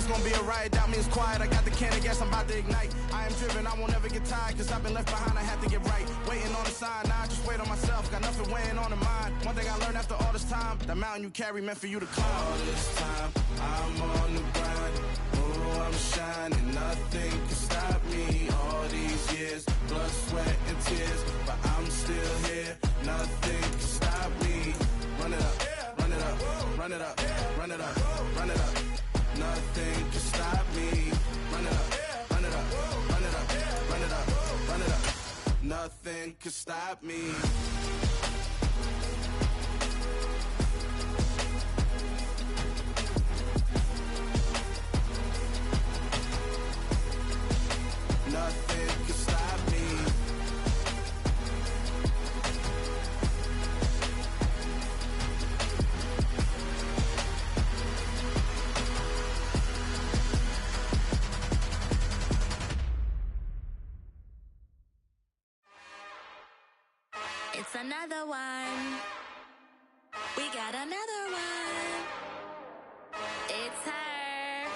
gonna be a riot, doubt me it's quiet. I got the can of gas, I'm about to ignite. I am driven, I won't ever get tired, cause I've been left behind, I have to get right. Waiting on a sign, now I just wait on myself, got nothing weighing on the mind. One thing I learned after all this time, the mountain you carry meant for you to climb. All this time, I'm on the grind. Oh, I'm shining, nothing can stop me. All these years, blood, sweat, and tears, but I'm still here, nothing can stop me. Run it up, run it up, run it up, run it up, run it up. Nothing can stop me. Run it up, run it up, run it up, run it up, run it up. Nothing can stop me. Nothing can stop me. It's another one. We got another one. It's her.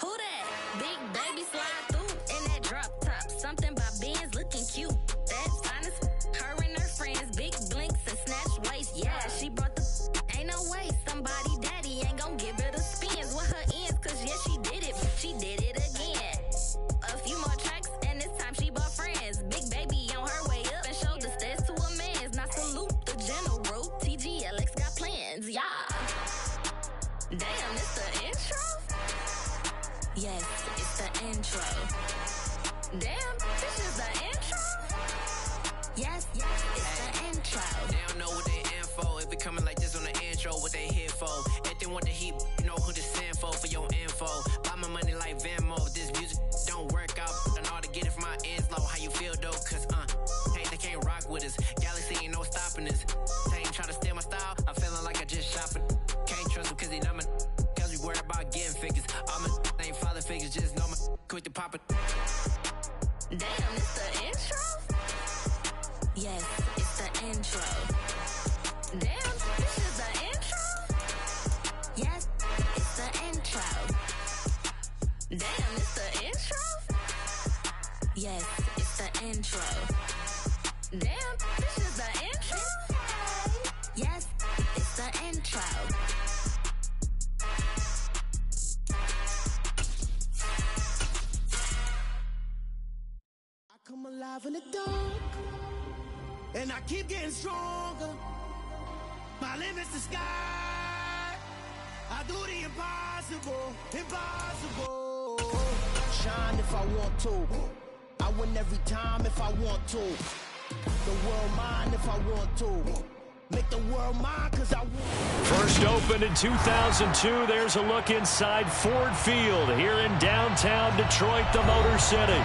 Who that? Big baby slide through in that drop top. Something about Benz looking cute. That's honest. Her and her friends, big blinks and snatched waist. Yeah, she brought the. Ain't no way somebody daddy ain't gon' give her the spins with her ends. Cause yeah, she did it. She did it again. A few more tracks and this time she bought friends. Big baby on her way up and showed the stairs to a man's. Now salute the general. TGLX got plans. Yeah. Damn, it's the intro? Yes, it's the intro. Damn, this is the intro? Yes, it's the intro. They don't know what they in for. If it coming like this on the intro, what they here for? If they want the heat, you know who to send for your info. Buy my money like Venmo. This music don't work out. I know how to get it from my ends low. How you feel though? Cause hey, they can't rock with us. Galaxy ain't no stopping us. They ain't try to steal my style. I'm feeling like I just shopping. Can't trust him cause he not my. Cause we worried about getting figures. All my ain't father figures. Just know my quick to pop it. Damn, it's the intro? Yes, it's the intro. Damn, this is the intro? Yes, it's the intro. Damn, it's the intro? Yes, it's the intro. Damn, this is the intro? Yes, it's the intro. I come alive in the dark, and I keep getting stronger. My limit's the sky. I do the impossible, impossible. Shine if I want to. I win every time if I want to. The world mine if I want to. Make the world mine cause I want. First opened in 2002. There's a look inside Ford Field here in downtown Detroit, the Motor City.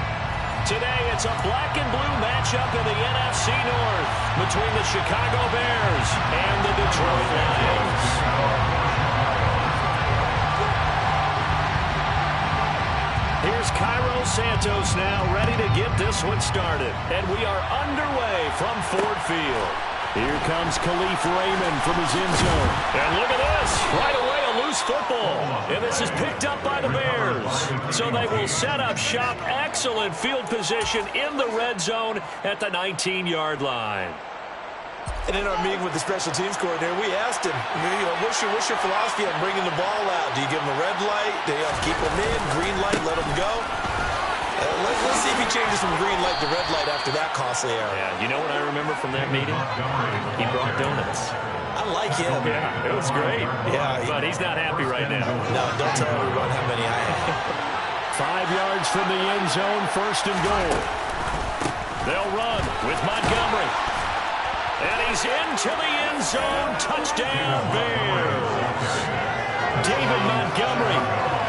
Today, it's a black and blue matchup in the NFC North between the Chicago Bears and the Detroit Lions. Here's Cairo Santos now, ready to get this one started. And we are underway from Ford Field. Here comes Khalif Raymond from his end zone. And look at this. Right away, a loose football. And this is picked up by the Bears. So they will set up shop. Excellent field position in the red zone at the 19-yard line. And in our meeting with the special teams coordinator, we asked him, what's your philosophy on bringing the ball out? Do you give them a red light? Do you keep them in? Green light, let them go? Let's see if he changes from green light to red light after that costly error. Yeah, you know what I remember from that meeting? He brought donuts. I like him. Yeah, it was great. Yeah, but he's not happy right now. No, don't tell everyone how many I have. 5 yards from the end zone, first and goal. They'll run with Montgomery. And he's into the end zone. Touchdown, Bears. David Montgomery,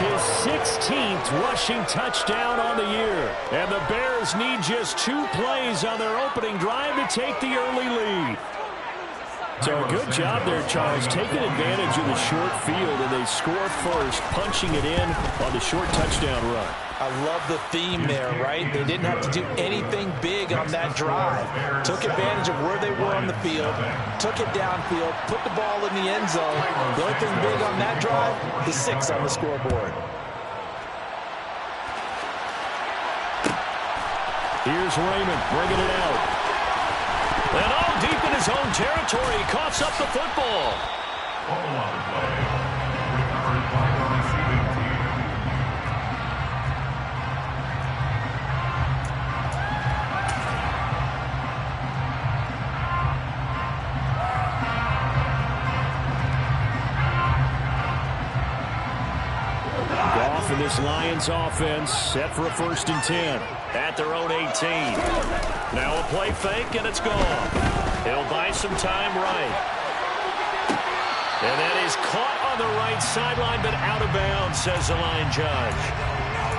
his 16th rushing touchdown on the year. And the Bears need just 2 plays on their opening drive to take the early lead. So a good job there, Charles, taking advantage of the short field, and they score first, punching it in on the short touchdown run. I love the theme there, right? They didn't have to do anything big on that drive. Took advantage of where they were on the field, took it downfield, put the ball in the end zone. The only thing big on that drive, the 6 on the scoreboard. Here's Raymond bringing it out. And all deep in his own territory, he coughs up the football. Goff and this Lions offense set for a 1st and 10 at their own 18. Now a play fake, and it's gone. He'll buy some time right. And that is caught on the right sideline, but out of bounds, says the line judge.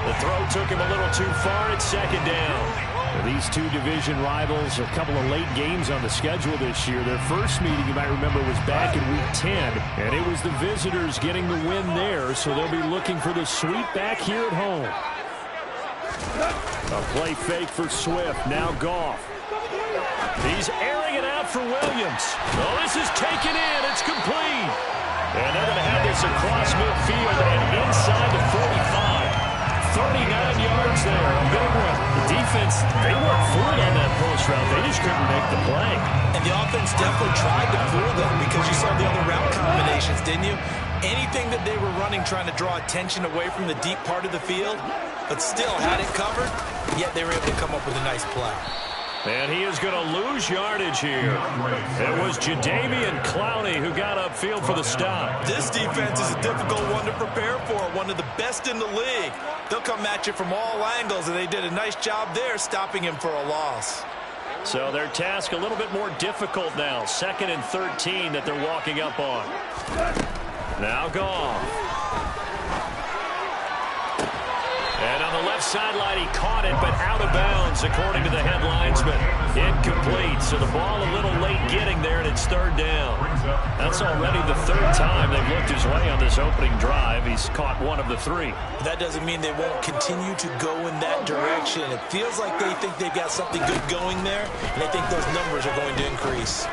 The throw took him a little too far at 2nd down. These two division rivals, a couple of late games on the schedule this year. Their first meeting, you might remember, was back in Week 10, and it was the visitors getting the win there, so they'll be looking for the sweep back here at home. A play fake for Swift. Now Goff. He's airing it out for Williams. Oh, this is taken in. It's complete. And they're going to have this across midfield and inside the 45. 39 yards there. A big one. The defense, they weren't fooled on that post route. They just couldn't make the play. And the offense definitely tried to fool them because you saw the other route combinations, didn't you? Anything that they were running trying to draw attention away from the deep part of the field, but still had it covered, yet they were able to come up with a nice play. And he is going to lose yardage here. It was Jadeveon Clowney who got upfield for the stop. This defense is a difficult one to prepare for, one of the best in the league. They'll come at you from all angles, and they did a nice job there stopping him for a loss. So their task a little bit more difficult now. 2nd and 13 that they're walking up on. Now Goff. And on the left sideline, he caught it, but out of bounds, according to the head linesman. Incomplete, so the ball a little late getting there, and it's 3rd down. That's already the 3rd time they've looked his way on this opening drive. He's caught one of the 3. That doesn't mean they won't continue to go in that direction. It feels like they think they've got something good going there, and I think those numbers are going to increase.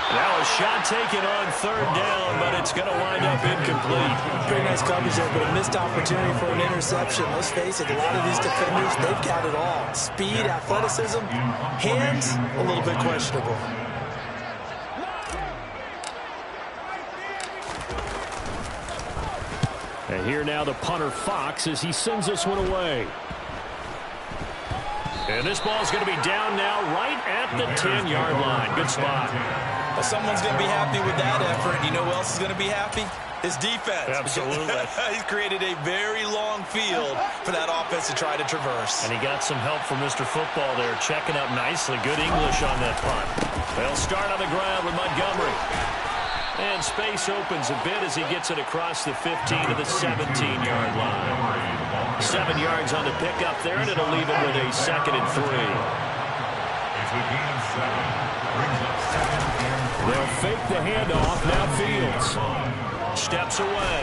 Now a shot taken on 3rd down, but it's going to wind up incomplete. Pretty nice coverage there, but a missed opportunity for an interception. Let's face it, a lot of these defenders, they've got it all. Speed, athleticism, hands, a little bit questionable. And here now the punter Fox as he sends this one away. And this ball's going to be down now right at the 10-yard line. Good spot. Well, someone's going to be happy with that effort. You know who else is going to be happy? His defense. Absolutely. He's created a very long field for that offense to try to traverse. And he got some help from Mr. Football there, checking up nicely. Good English on that punt. They'll start on the ground with Montgomery. And space opens a bit as he gets it across the 15 to the 17-yard line. 7 yards on the pickup there, and it'll leave it with a 2nd and 3. They'll fake the handoff. Now Fields steps away.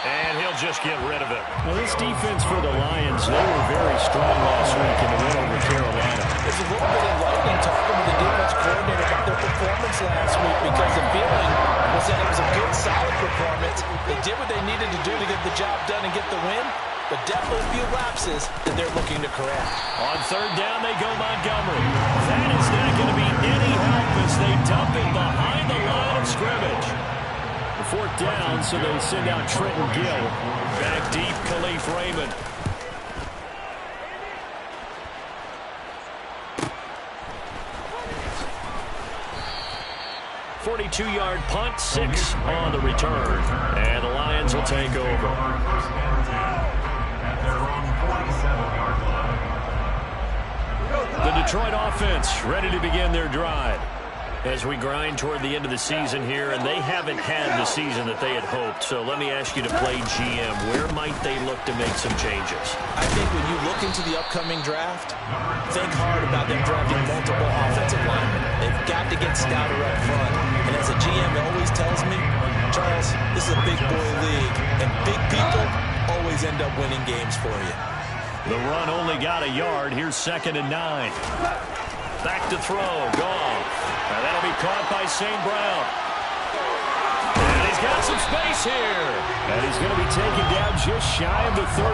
And he'll just get rid of it. Well, this defense for the Lions, they were very strong last week in the win over Carolina. There's a little bit of lightning talking with the defense coordinator about their performance last week because the feeling was that it was a good, solid performance. They did what they needed to do to get the job done and get the win, but definitely a few lapses that they're looking to correct. On 3rd down, they go Montgomery. That is not going to be any help as they dump it behind the line of scrimmage. 4th down, so they send out Trenton Gill. Back deep, Khalif Raymond. .42-yard punt, 6 on the return. And the Lions will take over. The Detroit offense ready to begin their drive. As we grind toward the end of the season here, and they haven't had the season that they had hoped. So let me ask you to play GM. Where might they look to make some changes? I think when you look into the upcoming draft, think hard about them drafting multiple offensive linemen. They've got to get stouter up front. And as a GM always tells me, Charles, this is a big boy league, and big people always end up winning games for you. The run only got a yard. Here's 2nd and 9. Back to throw. Goff. And that'll be caught by St. Brown. And he's got some space here. And he's going to be taken down just shy of the 35.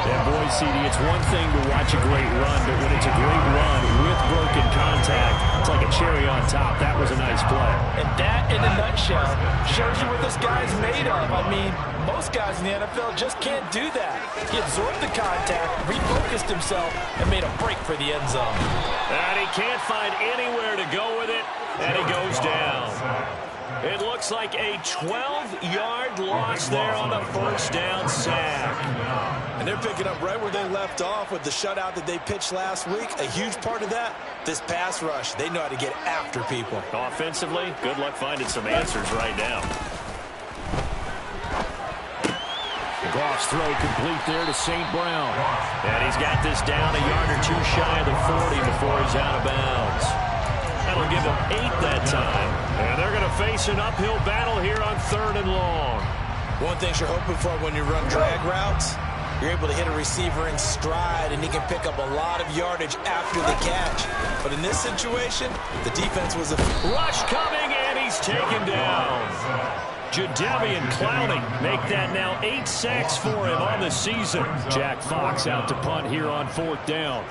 Yeah, boy, CD, it's one thing to watch a great run, but when it's a great run with broken contact, it's like a cherry on top. That was a nice play. And that, in a nutshell, shows you what this guy's made of. I mean, most guys in the NFL just can't do that. He absorbed the contact, refocused himself, and made a break for the end zone. And he can't find anywhere to go with it, and he goes down. It looks like a 12-yard loss there on the first down sack. And they're picking up right where they left off with the shutout that they pitched last week. A huge part of that, this pass rush. They know how to get after people. Offensively, good luck finding some answers right now. Goff's throw complete there to St. Brown. And he's got this down a yard or two shy of the 40 before he's out of bounds. That'll give him 8 that time. And they're going to face an uphill battle here on 3rd and long. One thing you're hoping for when you run drag routes, you're able to hit a receiver in stride, and he can pick up a lot of yardage after the catch. But in this situation, the defense was a... Rush coming, and he's taken down. Jadeveon Clowney make that now 8 sacks for him on the season. Jack Fox out to punt here on 4th down.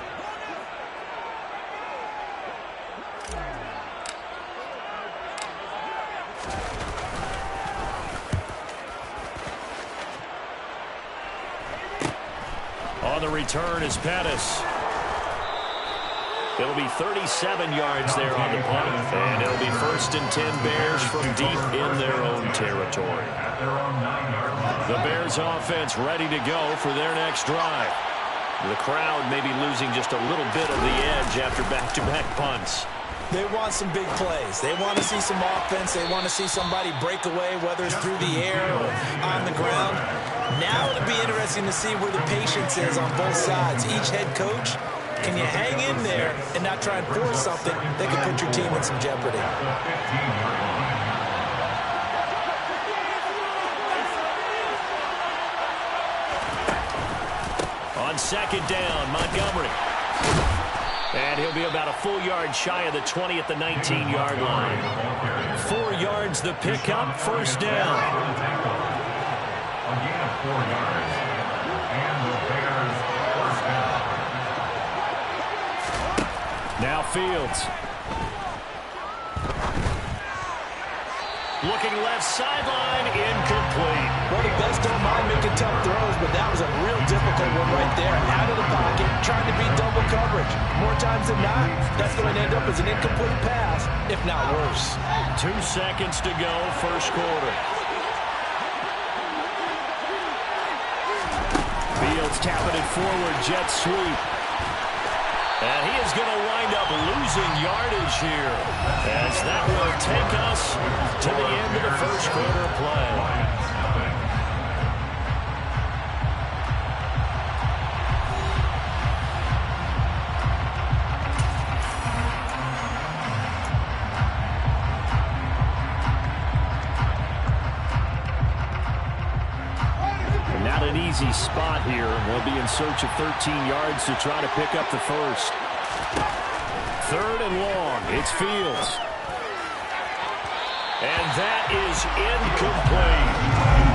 On the return is Pettis. It'll be 37 yards there on the punt, and it'll be 1st and 10 Bears from deep in their own territory. The Bears offense ready to go for their next drive. The crowd may be losing just a little bit of the edge after back-to-back punts. They want some big plays. They want to see some offense. They want to see somebody break away, whether it's through the air or on the ground. Now it'll be interesting to see where the patience is on both sides. Each head coach, can you hang in there and not try and force something that could put your team in some jeopardy? On 2nd down, Montgomery. And he'll be about a full yard shy of the 20 at the 19-yard line. 4 yards the pickup, 1st down. Again, 4 yards. And the Bears first down. Now Fields. Looking left sideline, incomplete. Well, the best don't mind making tough throws, but that was a real difficult one right there. Out of the pocket, trying to beat double coverage. More times than not, that's going to end up as an incomplete pass, if not worse. 2 seconds to go, 1st quarter. Fields tapping it forward, jet sweep. And he is going to wind up losing yardage here, as that will take us to the end of the 1st quarter play. Not an easy spot here. They'll be in search of 13 yards to try to pick up the 1st. 3rd and long. It's Fields. And that is incomplete.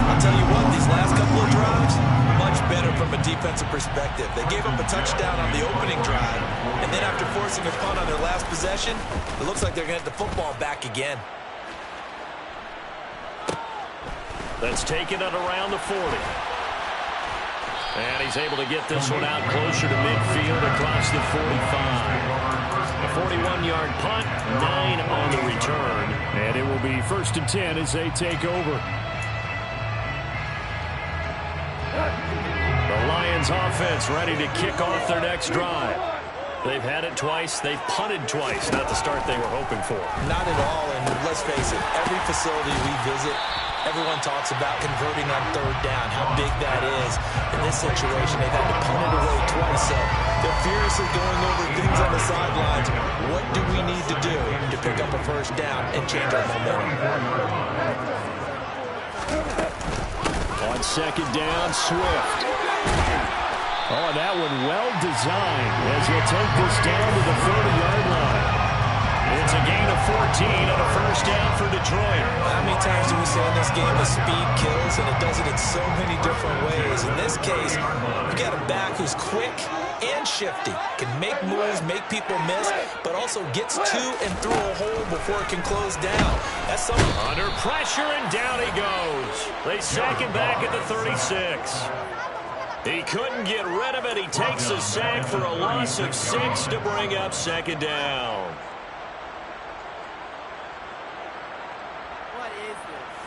I'll tell you what, these last couple of drives, much better from a defensive perspective. They gave up a touchdown on the opening drive, and then after forcing a punt on their last possession, it looks like they're going to get the football back again. Let's take it at around the 40. And he's able to get this one out closer to midfield across the 45. A 41-yard punt, 9 on the return. And it will be 1st and 10 as they take over. The Lions offense ready to kick off their next drive. They've had it twice. They've punted twice. Not the start they were hoping for. Not at all, and let's face it, every facility we visit, everyone talks about converting on 3rd down, how big that is. In this situation, they've had to punt it away twice, so they're furiously going over things on the sidelines. What do we need to do to pick up a 1st down and change our momentum? On 2nd down, Swift. Oh, that one well designed as he'll take this down to the 30-yard line. It's a gain of 14 and a 1st down for Detroit. How many times do we see say in this game, the speed kills, and it does it in so many different ways. In this case, you got a back who's quick and shifty, can make moves, make people miss, but also gets to and through a hole before it can close down. That's something. Under pressure, and down he goes. They sack him back at the 36. He couldn't get rid of it. He takes a sack for a loss of 6 to bring up second down. What is this?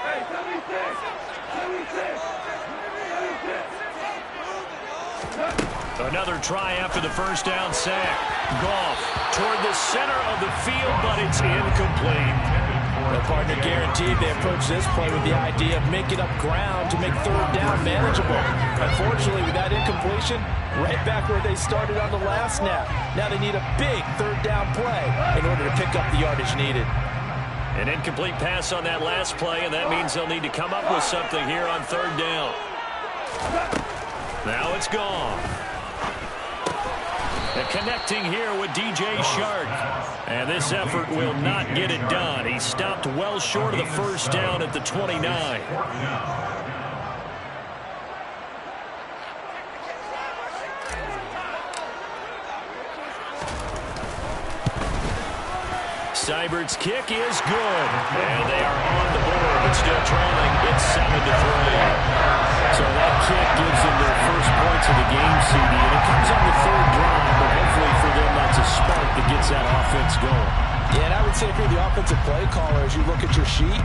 Hey, 76! 76! Another try after the first down sack. Goff toward the center of the field, but it's incomplete. The partner guaranteed they approach this play with the idea of making up ground to make third down manageable. Unfortunately, with that incompletion, right back where they started on the last snap. Now they need a big third down play in order to pick up the yardage needed. An incomplete pass on that last play, and that means they'll need to come up with something here on third down. Now it's gone. And connecting here with DJ Shark. And this effort will not get it done. He stopped well short of the first down at the 29. Seibert's kick is good. And they are on the board, but still trailing. It's 7-3. So that kick gives them their first points of the game, CD. And it comes on the third drive, but hopefully for them that's a spark that gets that offense going. Yeah, and I would say if you're the offensive play caller, as you look at your sheet,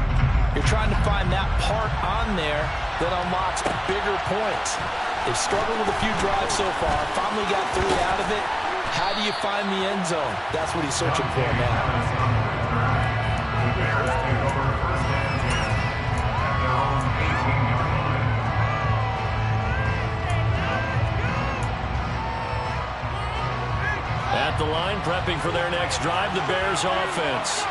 you're trying to find that part on there that unlocks bigger points. They've struggled with a few drives so far, finally got 3 out of it. How do you find the end zone? That's what he's searching for now. At the line, prepping for their next drive, the Bears offense.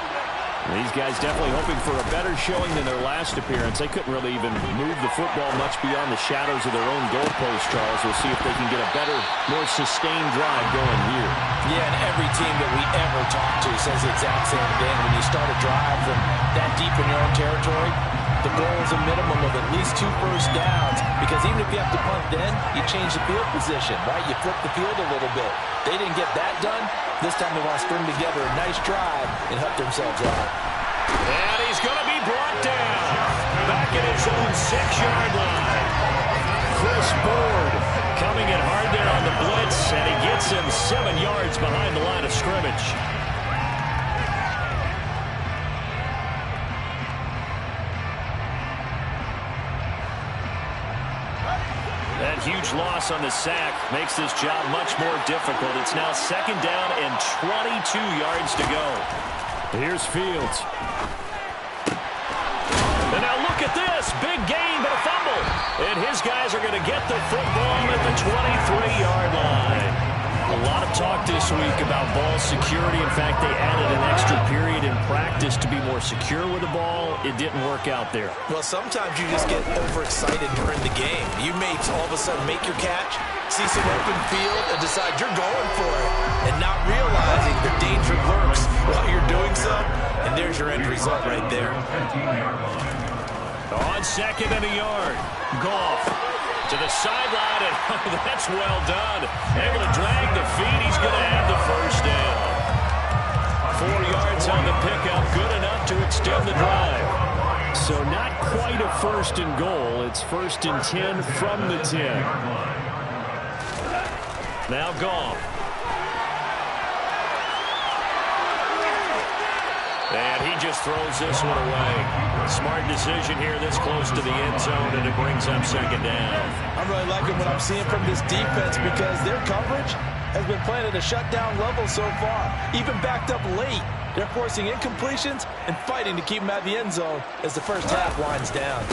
These guys definitely hoping for a better showing than their last appearance. They couldn't really even move the football much beyond the shadows of their own goalpost, Charles. We'll see if they can get a better, more sustained drive going here. Yeah, and every team that we ever talk to says the exact same thing. When you start a drive from that deep in your own territory, the goal is a minimum of at least 2 first downs, because even if you have to punt then, you change the field position, right? You flip the field a little bit. They didn't get that done. This time they want to string together a nice drive and help themselves out. And he's going to be brought down. Back at his own 6-yard line. Chris Board coming in hard there on the blitz, and he gets him 7 yards behind the line of scrimmage. That huge loss on the sack makes this job much more difficult. It's now 2nd down and 22 yards to go. Here's Fields. And now look at this. Big gain, but a fumble. And his guys are going to get the football at the 23-yard line. A lot of talk this week about ball security. In fact, they added an extra period in practice to be more secure with the ball. It didn't work out there. Well, sometimes you just get overexcited during the game. You may all of a sudden make your catch, see some open field, and decide you're going for it, and not realizing the danger lurks while you're doing so. And there's your end result right there. On 2nd and a yard, Goff to the sideline, and that's well done. Able to drag the feet. He's going to have the first down. 4 yards on the pickup, good enough to extend the drive. So not quite a 1st and goal. It's 1st and 10 from the 10. Now Goff. And he just throws this one away. Smart decision here this close to the end zone, and it brings up 2nd down. I'm really liking what I'm seeing from this defense, because their coverage has been playing at a shutdown level so far. Even backed up late, they're forcing incompletions and fighting to keep them at the end zone as the first half winds down.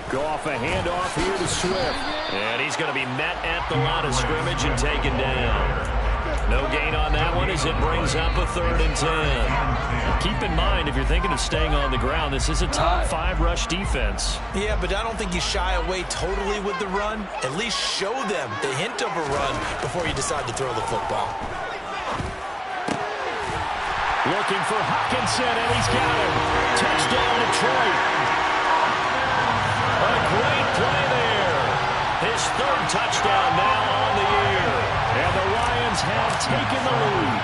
Goff a handoff here to Swift. And he's going to be met at the line of scrimmage and taken down. No gain on that one as it brings up a 3rd and 10. Now keep in mind, if you're thinking of staying on the ground, this is a top 5 rush defense. Yeah, but I don't think you shy away totally with the run. At least show them the hint of a run before you decide to throw the football. Looking for Hockenson, and he's got him. Touchdown, Detroit. A great play there. His third touchdown now on the year. And the Lions have taken the lead.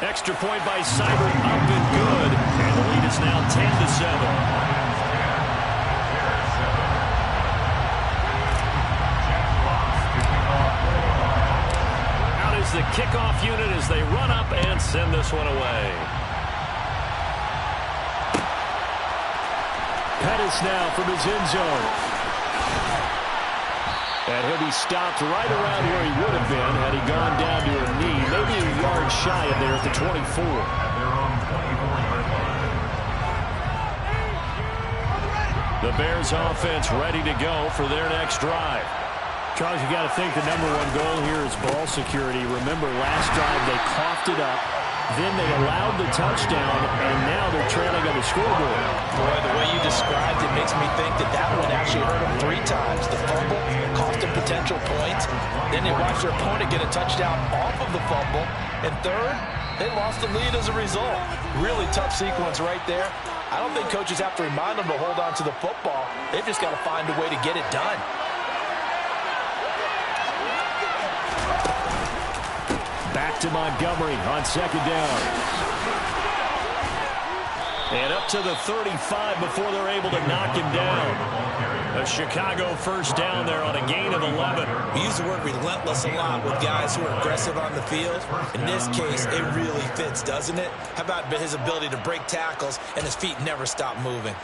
Extra point by Seibert, up and good. And the lead is now 10-7. The kickoff unit as they run up and send this one away. Pettis now from his end zone. And he'll be stopped right around where he would have been had he gone down to a knee, maybe a yard shy of there at the 24. The Bears offense ready to go for their next drive. Charles, you got to think the number one goal here is ball security. Remember, last drive they coughed it up, then they allowed the touchdown, and now they're trailing on the scoreboard. Boy, the way you described it makes me think that that one actually hurt them 3 times. The fumble cost them potential points. Then they watched their opponent get a touchdown off of the fumble. And third, they lost the lead as a result. Really tough sequence right there. I don't think coaches have to remind them to hold on to the football. They've just got to find a way to get it done. Back to Montgomery on second down. And up to the 35 before they're able to knock him down. A Chicago first down there on a gain of 11. We use the word relentless a lot with guys who are aggressive on the field. In this case, it really fits, doesn't it? How about his ability to break tackles and his feet never stop moving?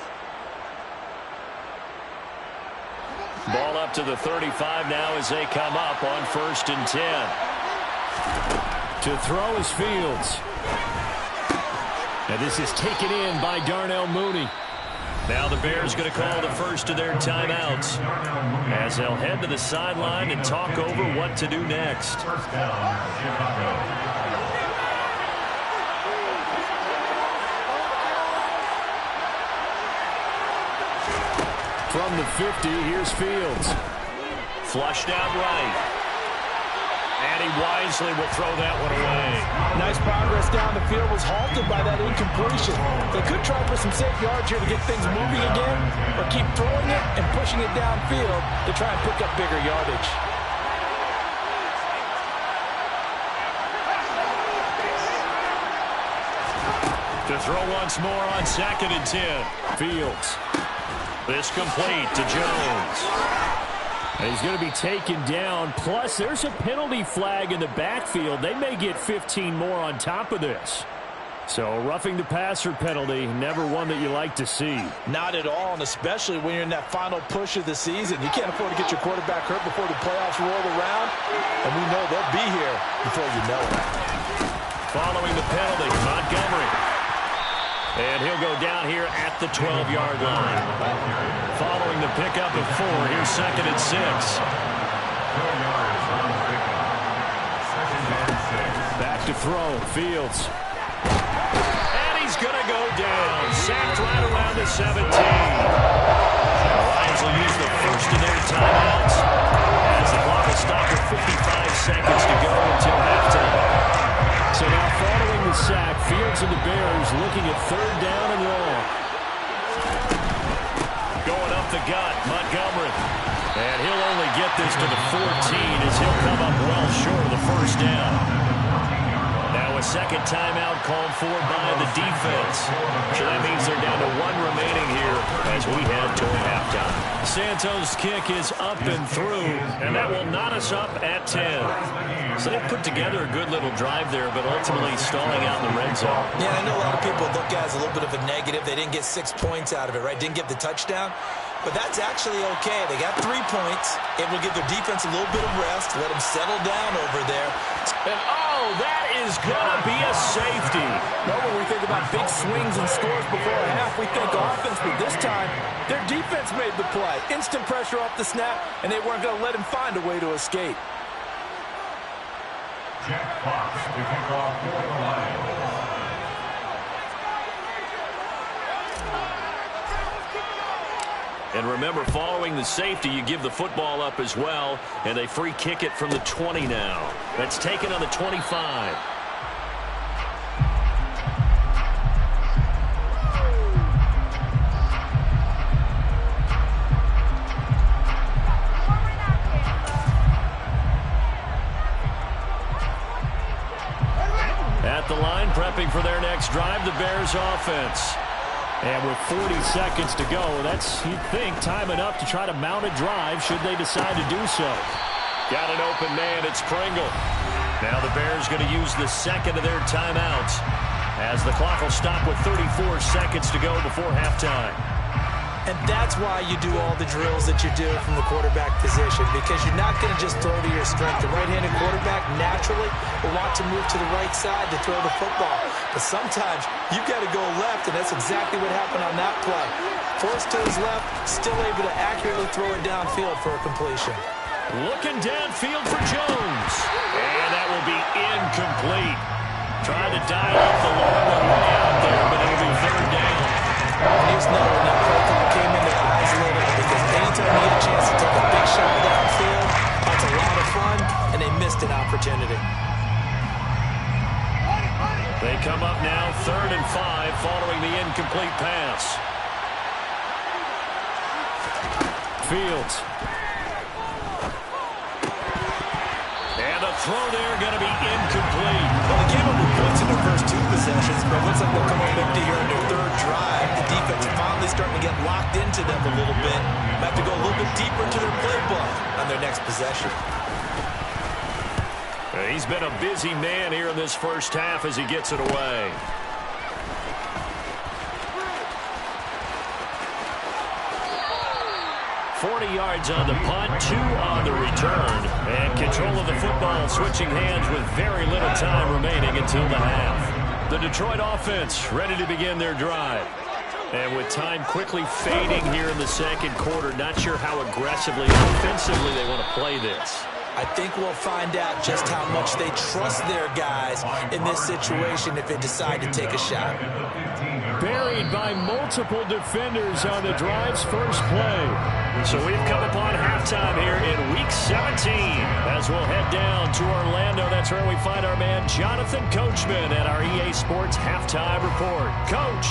Ball up to the 35 now as they come up on 1st and 10. To throw is Fields. And this is taken in by Darnell Mooney. Now the Bears going to call the first of their timeouts as they'll head to the sideline and talk over what to do next. From the 50, here's Fields. Flushed out right. And he wisely will throw that one away. Nice progress down the field, was halted by that incompletion. They could try for some safe yards here to get things moving again, or keep throwing it and pushing it downfield to try and pick up bigger yardage. To throw once more on 2nd and 10. Fields. This complete to Jones. And he's going to be taken down. Plus, there's a penalty flag in the backfield. They may get 15 more on top of this. So, roughing the passer penalty, never one that you like to see. Not at all, and especially when you're in that final push of the season. You can't afford to get your quarterback hurt before the playoffs roll around. And we know they'll be here before you know it. Following the penalty, Montgomery. And he'll go down here at the 12-yard line. Following the pickup of 4, here's 2nd and 6. Back to throw, Fields. And he's going to go down. Sacked right around the 17. The Lions will use the first of their timeouts as the clock will stop with 55 seconds to go until halftime. So now following the sack, Fields and the Bears looking at 3rd down and long. Going up the gut, Montgomery. And he'll only get this to the 14 as he'll come up well short of the first down. Now a second timeout called for by the defense. So that means they're down to 1 remaining here as we head toward halftime. Santos' kick is up and through, and that will knot us up at 10. So they put together a good little drive there, but ultimately stalling out in the red zone. Yeah, I know a lot of people look at it as a little bit of a negative. They didn't get 6 points out of it, right? Didn't get the touchdown. But that's actually okay. They got 3 points. It will give their defense a little bit of rest, let them settle down over there. And, oh, that is going to be a safety. No, when we think about big swings and scores before a half, we think offense, but this time, their defense made the play. Instant pressure off the snap, and they weren't going to let him find a way to escape. Jack Fox to kick off for the Lions. And remember, following the safety, you give the football up as well, and they free kick it from the 20 now. That's taken on the 25. At the line, prepping for their next drive, the Bears offense. And with 40 seconds to go, that's, you'd think, time enough to try to mount a drive should they decide to do so. Got an open man, it's Pringle. Now the Bears going to use the second of their timeouts as the clock will stop with 34 seconds to go before halftime. And that's why you do all the drills that you do from the quarterback position, because you're not going to just throw to your strength. The right-handed quarterback naturally will want to move to the right side to throw the football. But sometimes you've got to go left, and that's exactly what happened on that play. Forced to his left, still able to accurately throw it downfield for a completion. Looking downfield for Jones. And that will be incomplete. Trying to dial up the long one way out there, but it'll be third down. Here's another one. That play call came in their eyes a little bit, because anytime you get a chance to take a big shot downfield, that's a lot of fun, and they missed an opportunity. They come up now 3rd and 5 following the incomplete pass. Fields. And a throw there going to be incomplete. Well, they gave up the points in their first 2 possessions, but it looks like they'll come up empty here in their 3rd drive. The defense finally starting to get locked into them a little bit. They have to go a little bit deeper into their playbook on their next possession. He's been a busy man here in this first half as he gets it away. Yards on the punt, 2 on the return, and control of the football switching hands with very little time remaining until the half. The Detroit offense ready to begin their drive. And with time quickly fading here in the second quarter, not sure how aggressively and offensively they want to play this. I think we'll find out just how much they trust their guys in this situation if they decide to take a shot. Buried by multiple defenders on the drive's first play. So we've come upon halftime here in Week 17 as we'll head down to Orlando. That's where we find our man Jonathan Coachman at our EA Sports Halftime Report. Coach.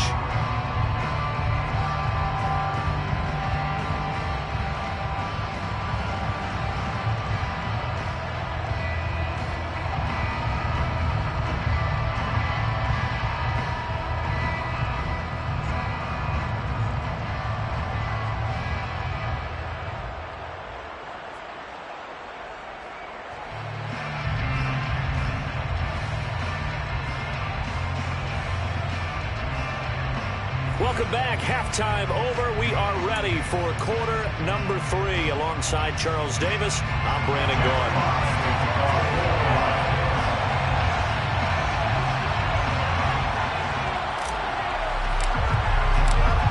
Welcome back. Halftime over. We are ready for quarter number 3. Alongside Charles Davis, I'm Brandon Gaudin.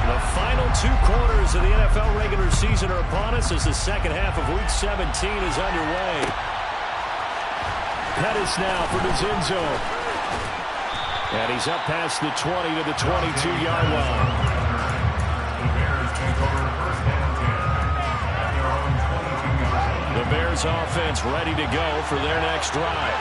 The final 2 quarters of the NFL regular season are upon us as the second half of Week 17 is underway. Pettis now for the end zone. And he's up past the 20 to the 22-yard line. The Bears offense ready to go for their next drive.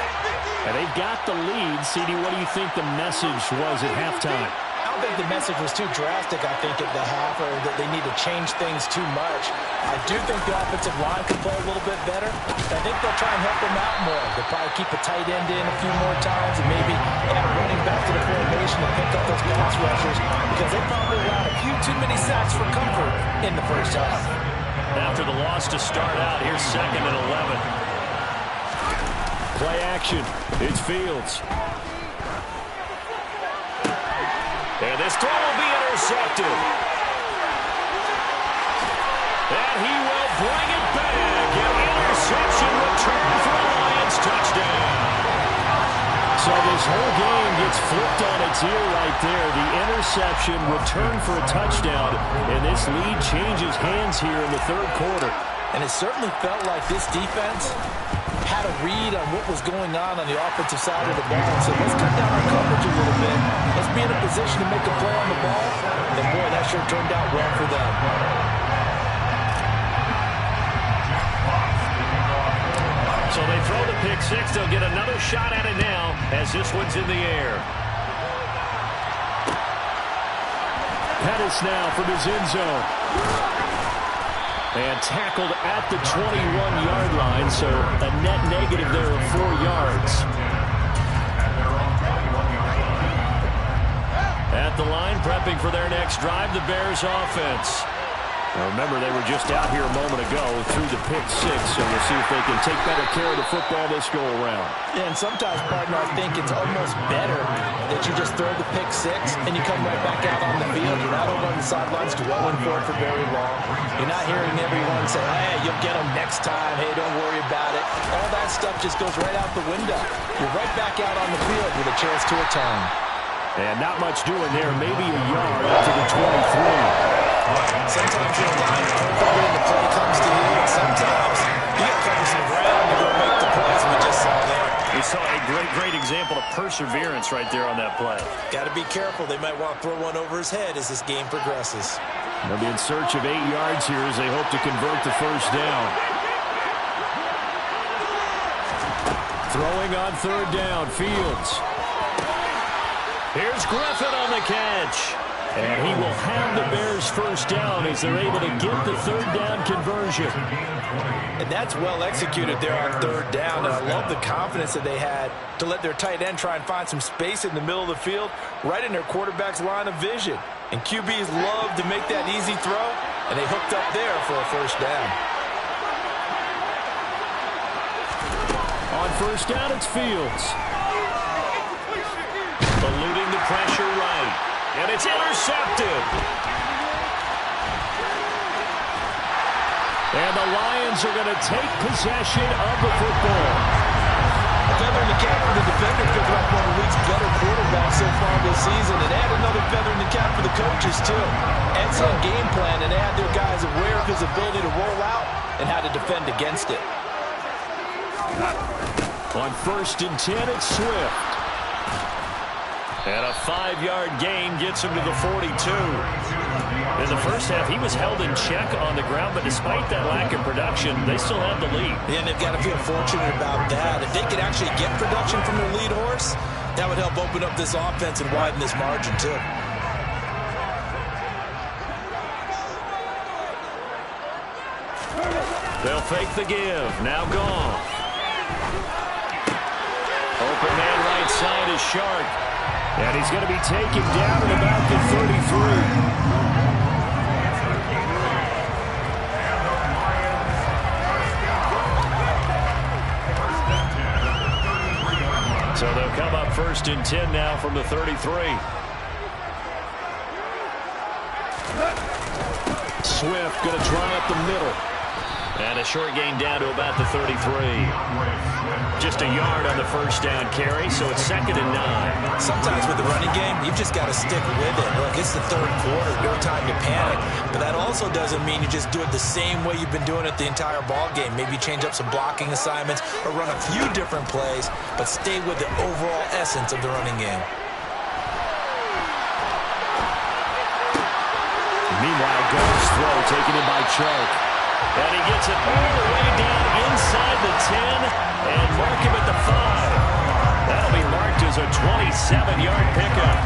And they've got the lead. CD, what do you think the message was at halftime? I don't think the message was too drastic, I think, at the half, or that they need to change things too much. I do think the offensive line can play a little bit better. I think they'll try and help them out more. They'll probably keep a tight end in a few more times and maybe add a running back to the formation and pick up those pass rushers, because they probably allowed a few too many sacks for comfort in the first half. After the loss to start out, here's 2nd and 11. Play action. It's Fields. And this throw will be intercepted. And he will bring it back. An interception return for a Lions touchdown. So this whole game gets flipped on its ear right there. The interception, return for a touchdown, and this lead changes hands here in the 3rd quarter. And it certainly felt like this defense had a read on what was going on the offensive side of the ball. And so let's cut down our coverage a little bit. Let's be in a position to make a play on the ball. And boy, that sure turned out well for them. So they throw the pick six. They'll get another shot at it now as this one's in the air. Pettis now from his end zone. And tackled at the 21-yard line, so a net negative there of 4 yards. At the line, prepping for their next drive, the Bears offense. Now remember, they were just out here a moment ago through the pick six, so we'll see if they can take better care of the football this go-around. Yeah, and sometimes, partner, I think it's almost better that you just throw the pick six and you come right back out on the field. You're not over on the sidelines dwelling for it for very long. You're not hearing everyone say, hey, you'll get them next time. Hey, don't worry about it. All that stuff just goes right out the window. You're right back out on the field with a chance to atone. And not much doing there. Maybe a yard up to the 23. Sometimes you're lying perfectly and the play comes to you, and sometimes you got to cover some ground to go make the plays we just saw there. We saw a great example of perseverance right there on that play. Got to be careful. They might want to throw one over his head as this game progresses. They'll be in search of 8 yards here as they hope to convert the first down. Throwing on third down, Fields. Here's Griffin on the catch. And he will have the Bears first down as they're able to get the third down conversion. And that's well executed there on third down. And I love the confidence that they had to let their tight end try and find some space in the middle of the field, right in their quarterback's line of vision. And QBs love to make that easy throw, and they hooked up there for a first down. On first down, it's Fields. Eluding the pressure right. And it's intercepted. And the Lions are going to take possession of the football. Feather in the cap for the defender, picking up one of the league's better quarterbacks so far this season. And add another feather in the cap for the coaches, too. Excellent game plan, and add their guys aware of his ability to roll out and how to defend against it. On first and 10, it's Swift. And a 5-yard gain gets him to the 42. In the first half, he was held in check on the ground, but despite that lack of production, they still have the lead. Yeah, and they've got to feel fortunate about that. If they could actually get production from their lead horse, that would help open up this offense and widen this margin, too. They'll fake the give. Now gone. Open man right side is Shark. And he's going to be taken down at about the 33. So they'll come up first and 10 now from the 33. Swift going to try up the middle. And a short gain down to about the 33. Just a yard on the first down carry, so it's 2nd and 9. Sometimes with the running game, you've just got to stick with it. Look, it's the third quarter, no time to panic. But that also doesn't mean you just do it the same way you've been doing it the entire ball game. Maybe change up some blocking assignments or run a few different plays, but stay with the overall essence of the running game. Meanwhile, goes throw, taken in by Chark. And he gets it all the way down inside the 10 and mark him at the 5. That'll be marked as a 27-yard pickup.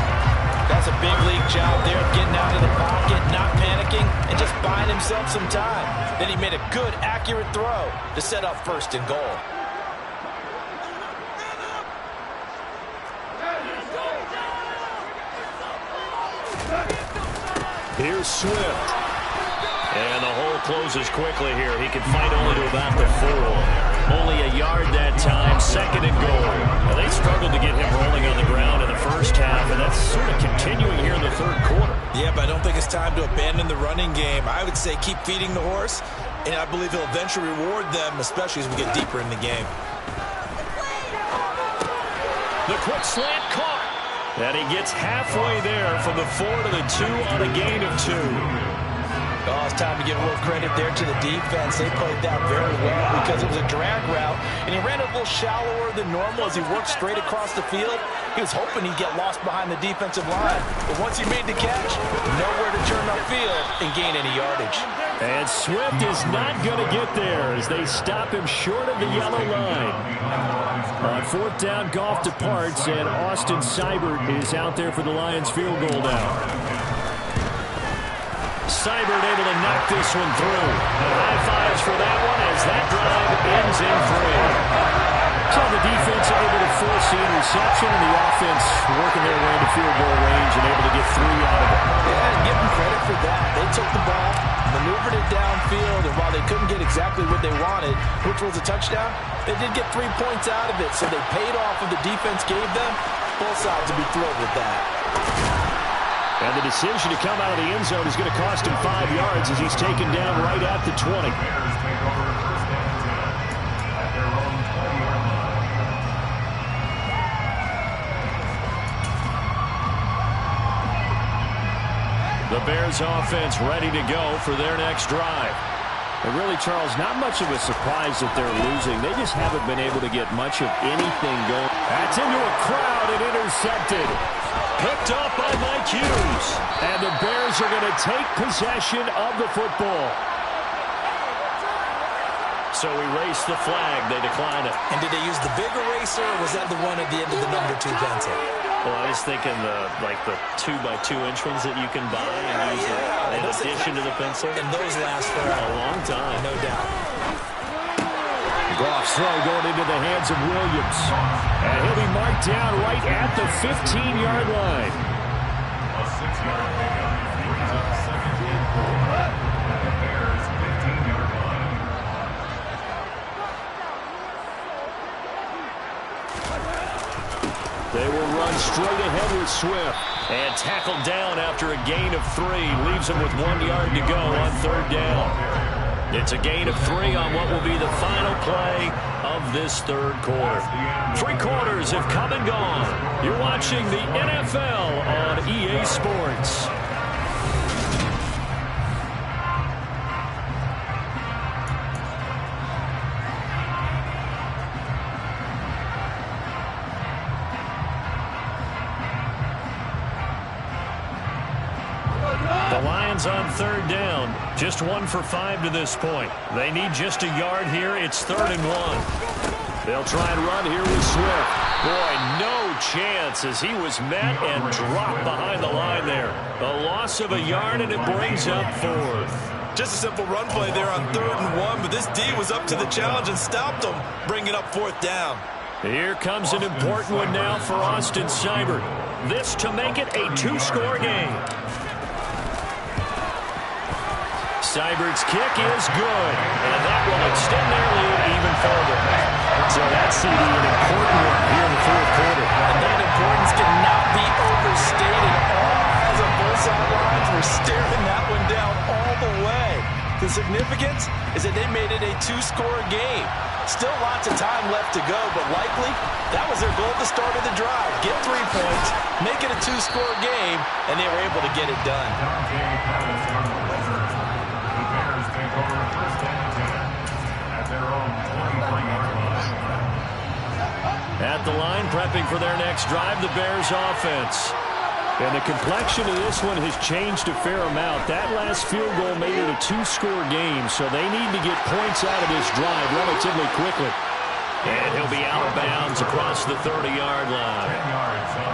That's a big league job there, getting out of the pocket, not panicking, and just buying himself some time. Then he made a good, accurate throw to set up first and goal. Here's Swift. And the hole closes quickly here. He can fight only to about the 4. Only a yard that time, 2nd and goal. Now, they struggled to get him rolling on the ground in the first half, and that's sort of continuing here in the third quarter. Yeah, but I don't think it's time to abandon the running game. I would say keep feeding the horse, and I believe he'll eventually reward them, especially as we get deeper in the game. The quick slant caught. And he gets halfway there from the 4 to the 2 on a gain of 2. Oh, it's time to give a little credit there to the defense. They played that very well because it was a drag route, and he ran it a little shallower than normal as he worked straight across the field. He was hoping he'd get lost behind the defensive line, but once he made the catch, nowhere to turn upfield and gain any yardage. And Swift is not going to get there as they stop him short of the yellow line. On 4th down, Goff departs, and Austin Seibert is out there for the Lions field goal now. Seibert able to knock this one through. And high fives for that one as that drive ends in 3. So the defense able to force the interception, and the offense working their way into field goal range and able to get 3 out of it. Yeah, and give them credit for that. They took the ball, maneuvered it downfield, and while they couldn't get exactly what they wanted, which was a touchdown, they did get 3 points out of it, so they paid off what the defense gave them. Both sides will be thrilled with that. And the decision to come out of the end zone is going to cost him 5 yards as he's taken down right at the 20. The Bears offense ready to go for their next drive. And really, Charles, not much of a surprise that they're losing. They just haven't been able to get much of anything going. That's into a crowd and intercepted. Picked up by Mike Hughes. And the Bears are going to take possession of the football. So erase the flag. They decline it. And did they use the big eraser, or was that the one at the end of the number 2 pencil? Well, I was thinking the 2x2-inch ones that you can buy and use in addition to the pencil. And those last for a long time. No doubt. Goff's throw going into the hands of Williams. And he'll be marked down right at the 15-yard line. A 6-yard pickup brings up 2nd and 4 at the Bears' 15-yard line. They will run straight ahead with Swift. And tackled down after a gain of 3. Leaves him with 1 yard to go on 3rd down. It's a gain of 3 on what will be the final play of this 3rd quarter. 3 quarters have come and gone. You're watching the NFL on EA Sports. The Lions on 3rd down. Just 1 for 5 to this point. They need just a yard here. It's 3rd and 1. They'll try and run here with Swift. Boy, no chance as he was met and dropped behind the line there. A loss of a yard, and it brings up 4th. Just a simple run play there on 3rd and 1, but this D was up to the challenge and stopped him, bringing up 4th down. Here comes an important one now for Austin Seibert. This to make it a 2-score game. Seibert's kick is good, and that will extend their lead even further. So that's an important one here in the 4th quarter. And that importance cannot be overstated. All eyes on both sidelines were staring that one down all the way. The significance is that they made it a 2-score game. Still lots of time left to go, but likely that was their goal at the start of the drive. Get 3 points, make it a 2-score game, and they were able to get it done. At the line, prepping for their next drive, the Bears offense. And the complexion of this one has changed a fair amount. That last field goal made it a 2-score game, so they need to get points out of this drive relatively quickly. And he'll be out of bounds across the 30-yard line.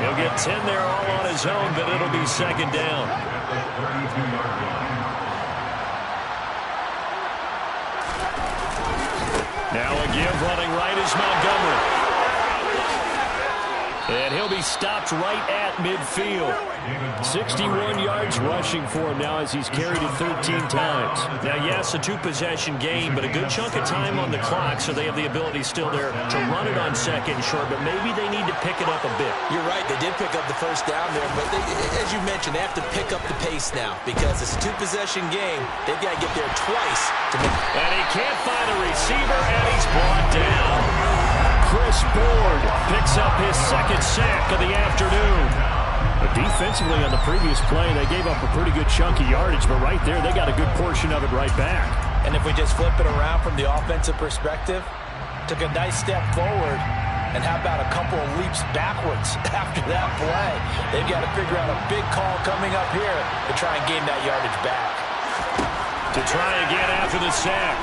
He'll get 10 there all on his own, but it'll be 2nd down. Now a give running right is Montgomery. And he'll be stopped right at midfield. 61 yards rushing for him now as he's carried it 13 times. Now, yes, a 2-possession game, but a good chunk of time on the clock, so they have the ability still there to run it on 2nd and short, but maybe they need to pick it up a bit. You're right, they did pick up the 1st down there, but as you mentioned, they have to pick up the pace now because it's a 2-possession game. They've got to get there twice to make it. And he can't find a receiver, and he's brought down. Chris Board picks up his 2nd sack of the afternoon. But defensively on the previous play, they gave up a pretty good chunk of yardage, but right there, they got a good portion of it right back. And if we just flip it around from the offensive perspective, took a nice step forward, and how about a couple of leaps backwards after that play? They've got to figure out a big call coming up here to try and gain that yardage back. To try again after the sack.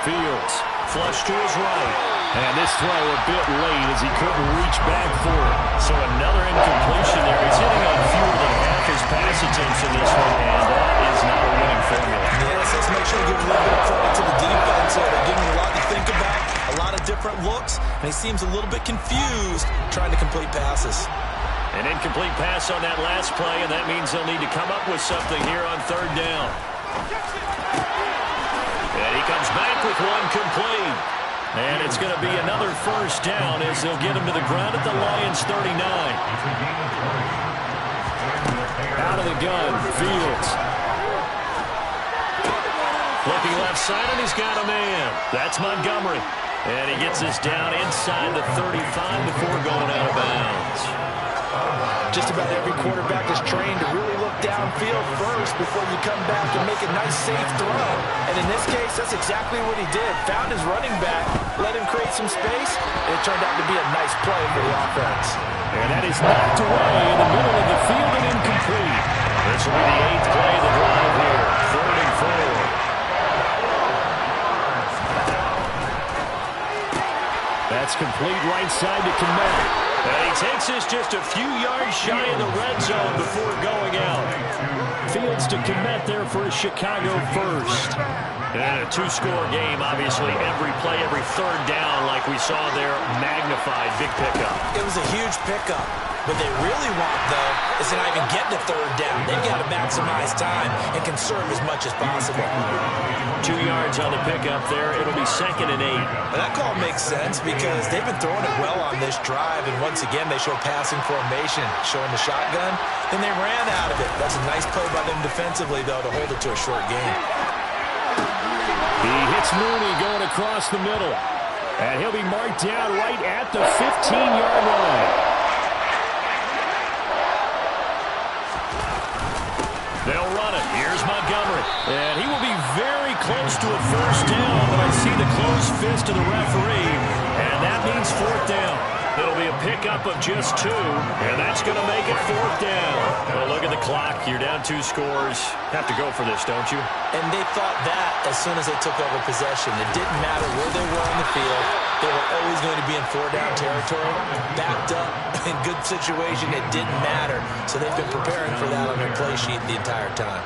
Fields flush to his right. And this throw a bit late as he couldn't reach back for it. So another incompletion there. He's hitting on fewer than half his pass attempts in this one, and that is not a winning formula. Yes, let's make sure to give a little bit of credit to the defense. They're giving him a lot to think about, a lot of different looks, and he seems a little bit confused trying to complete passes. An incomplete pass on that last play, and that means they'll need to come up with something here on third down. And he comes back with one complete. And it's going to be another first down as they'll get him to the ground at the Lions' 39. Out of the gun, Fields. Looking left side, and he's got a man. That's Montgomery. And he gets this down inside the 35 before going out of bounds. Just about every quarterback is trained to really look downfield first before you come back and make a nice, safe throw. And in this case, that's exactly what he did. Found his running back, let him create some space, and it turned out to be a nice play for the offense. And that is knocked away in the middle of the field and incomplete. This will be the 8th play of the drive here. 3rd and 4. That's complete right side to Kmet. And he takes this just a few yards shy of the red zone before going out. Fields to Kmet there for a Chicago first. And a 2-score game, obviously. Every play, every third down, like we saw there, magnified. Big pickup. It was a huge pickup. What they really want, though, is to not even get to third down. They've got to maximize time and conserve as much as possible. 2 yards on the pickup there. It'll be 2nd and 8. Well, that call makes sense because they've been throwing it well on this drive, and once again, they show passing formation, showing the shotgun. Then they ran out of it. That's a nice play by them defensively, though, to hold it to a short game. He hits Mooney going across the middle, and he'll be marked down right at the 15-yard line. They'll run it. Here's Montgomery. And he will be very close to a first down, but I see the closed fist of the referee, and that means 4th down. It'll be a pickup of just 2, and that's going to make it 4th down. Well, look at the clock. You're down 2 scores. Have to go for this, don't you? And they thought that as soon as they took over possession. It didn't matter where they were on the field. They were always going to be in 4-down territory. Backed up, in good situation, it didn't matter. So they've been preparing for that on their play sheet the entire time.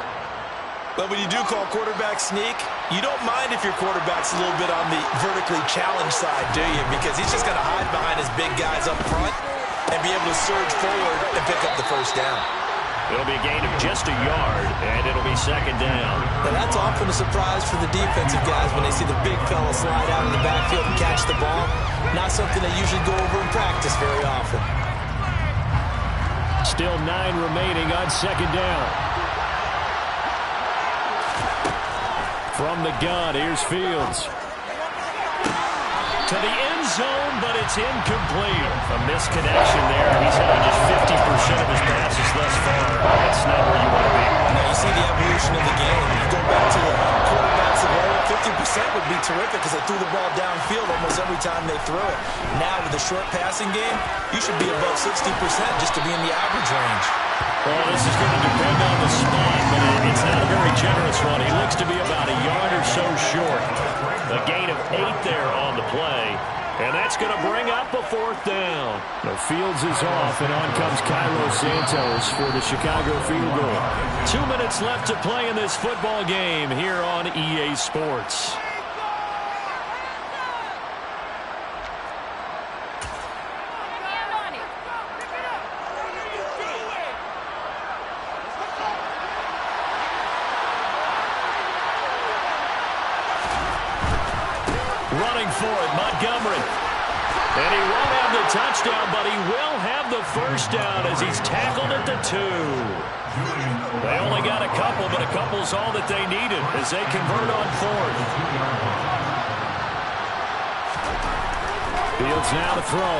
But when you do call quarterback sneak, you don't mind if your quarterback's a little bit on the vertically challenged side, do you? Because he's just going to hide behind his big guys up front and be able to surge forward and pick up the first down. It'll be a gain of just a yard, and it'll be 2nd down. Now that's often a surprise for the defensive guys when they see the big fella slide out in the backfield and catch the ball. Not something they usually go over in practice very often. Still 9 remaining on 2nd down. From the gun, here's Fields. To the end zone, but it's incomplete. A misconnection there. He's had just 50% of his passes thus far. That's not where you want to be. Now you see the evolution of the game. You go back to the quarterbacks of old, 50% would be terrific because they threw the ball downfield almost every time they threw it. Now with the short passing game, you should be above 60% just to be in the average range. Well, this is going to depend on the spot, but it's not a very generous one. He looks to be about a yard or so short. A gain of 8 there on the play, and that's going to bring up a 4th down. The Fields is off, and on comes Cairo Santos for the Chicago field goal. 2 minutes left to play in this football game here on EA Sports. Running for it, Montgomery. And he won't have the touchdown, but he will have the first down as he's tackled at the 2. They only got a couple, but a couple's all that they needed as they convert on 4th. Fields now to throw.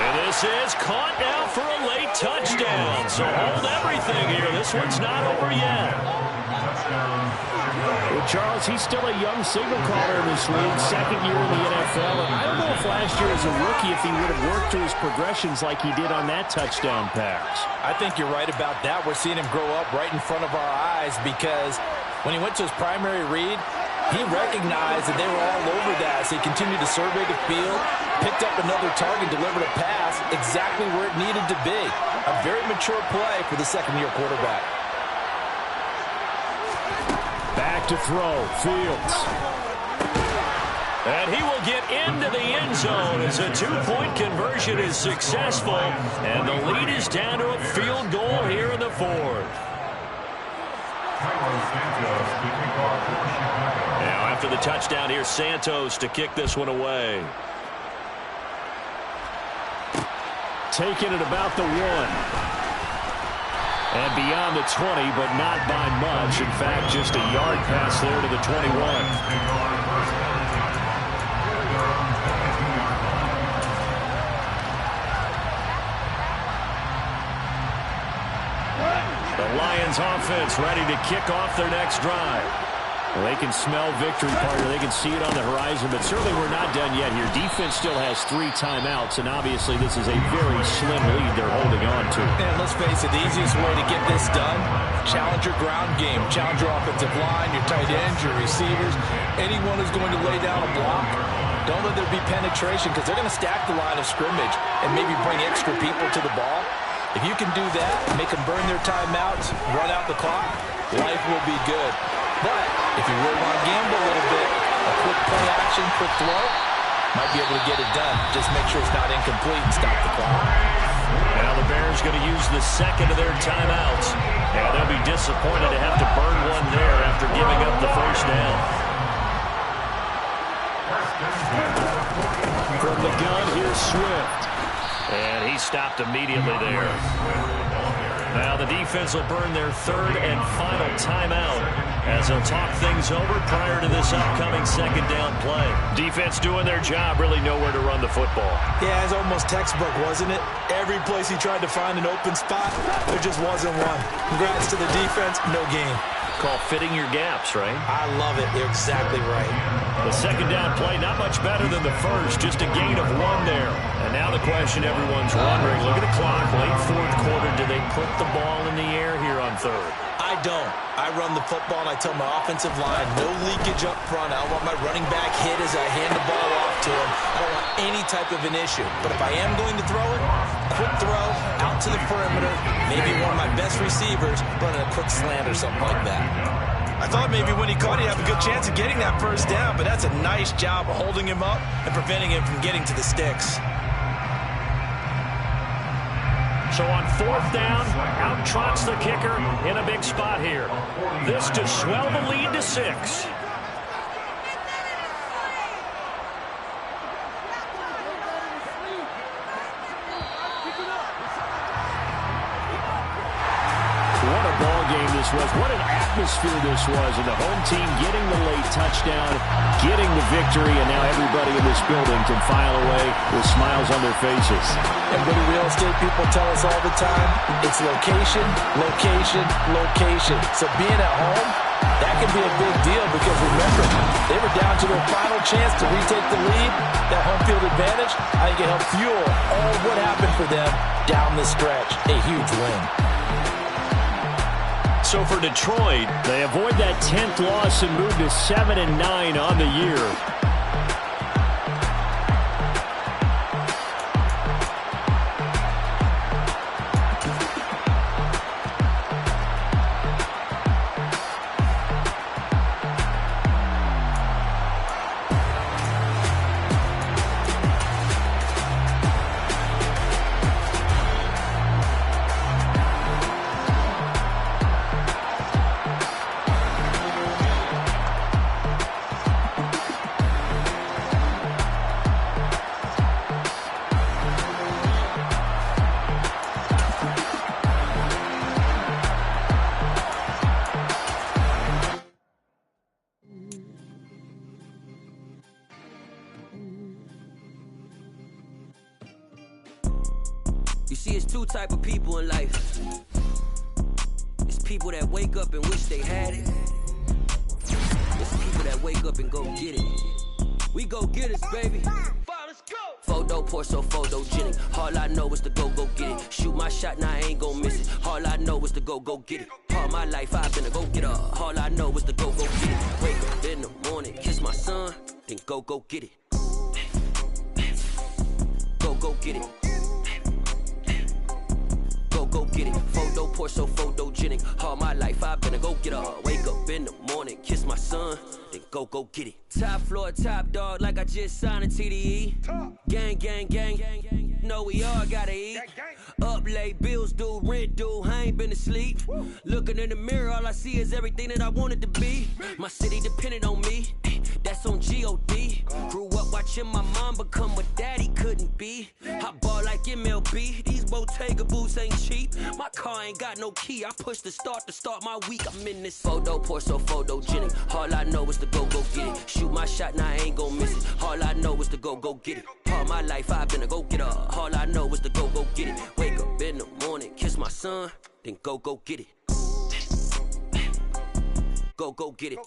And this is caught now for a late touchdown. So hold everything here. This one's not over yet. Well, Charles, he's still a young signal caller in this league, 2nd year in the NFL. And I don't know if last year as a rookie if he would have worked through his progressions like he did on that touchdown pass. I think you're right about that. We're seeing him grow up right in front of our eyes because When he went to his primary read, he recognized that they were all over that, so he continued to survey the field, picked up another target, delivered a pass exactly where it needed to be. A very mature play for the second-year quarterback. Back to throw, Fields. And he will get into the end zone as a two-point conversion is successful, and the lead is down to a field goal here in the fourth. Now after the touchdown, here's Santos to kick this one away. Taking it about the 1. And beyond the 20, but not by much. In fact, just a yard pass there to the 21. The Lions offense ready to kick off their next drive. Well, they can smell victory, partner. They can see it on the horizon, but certainly we're not done yet here. Defense still has 3 timeouts, and obviously this is a very slim lead they're holding on to. And let's face it, the easiest way to get this done, challenge your ground game, challenge your offensive line, your tight ends, your receivers, anyone who's going to lay down a block. Don't let there be penetration because they're going to stack the line of scrimmage and maybe bring extra people to the ball. If you can do that, make them burn their timeouts, run out the clock, life will be good. But if you really want to gamble a little bit, a quick play action, quick throw, might be able to get it done. Just make sure it's not incomplete and stop the clock. Now the Bears going to use the second of their timeouts. Now they'll be disappointed to have to burn one there after giving up the first down. From the gun, here's Swift. And he stopped immediately there. Now the defense will burn their third and final timeout as they'll talk things over prior to this upcoming second down play. Defense doing their job, really nowhere to run the football. Yeah, it's almost textbook, wasn't it? Every place he tried to find an open spot, there just wasn't one. Congrats to the defense, no gain. Call fitting your gaps, right? I love it. You're exactly right. The second down play, not much better than the first, just a gain of 1 there. And now the question everyone's wondering, look at the clock, late fourth quarter, do they put the ball in the air here on third? I don't. I run the football and I tell my offensive line, no leakage up front. I don't want my running back hit as I hand the ball off to him. I don't want any type of an issue. But if I am going to throw it, quick throw, out to the perimeter, maybe one of my best receivers running a quick slant or something like that. I thought maybe when he caught it, he'd have a good chance of getting that first down, but that's a nice job of holding him up and preventing him from getting to the sticks. So on fourth down, out trots the kicker in a big spot here. This to swell the lead to 6. What a ball game this was. What an atmosphere this was. And the home team getting the late touchdown, getting the victory, and now everybody in this building can file away with smiles on their faces. And what do real estate people tell us all the time? It's location, location, location. So being at home, that can be a big deal because remember, they were down to their final chance to retake the lead. That home field advantage, I think it helped fuel all what happened for them down the stretch. A huge win. So for Detroit, they avoid that 10th loss and move to 7-9 on the year. You see, it's 2 type of people in life. It's people that wake up and wish they had it. It's people that wake up and go get it. We go get it, baby. Let's go. Photo poor, so photogenic. All I know is to go get it. Shoot my shot, now I ain't gon' miss it. All I know is to go get it. All my life I've been a go getter. All I know is to go get it. Wake up in the morning, kiss my son, then go get it. Go get it. Go get it. Photo poor, so photogenic. All my life I've been a go getter. Wake up in the morning, kiss my son, then go get it. Top floor, top dog, like I just signed a TDE. Gang. Know we all gotta eat. Up late, bills due, rent due, I ain't been asleep. Looking in the mirror, all I see is everything that I wanted to be. My city depended on me, that's on G.O.D. Grew up watching my mom become what daddy couldn't be. I ball like MLB, these Bottega boots ain't cheap. My car ain't got no key, I push the start to start my week. I'm in this photo poor, so photogenic. All I know is to go get it. Shoot my shot, now I ain't gon' miss it. All I know is to go get it. All my life I've been a go getter. All I know is to go get it. Wake up in the morning, kiss my son, then go get it. Go get it.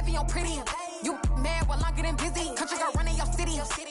wifey on pretty. You mad while I'm getting busy. Country girl running your city.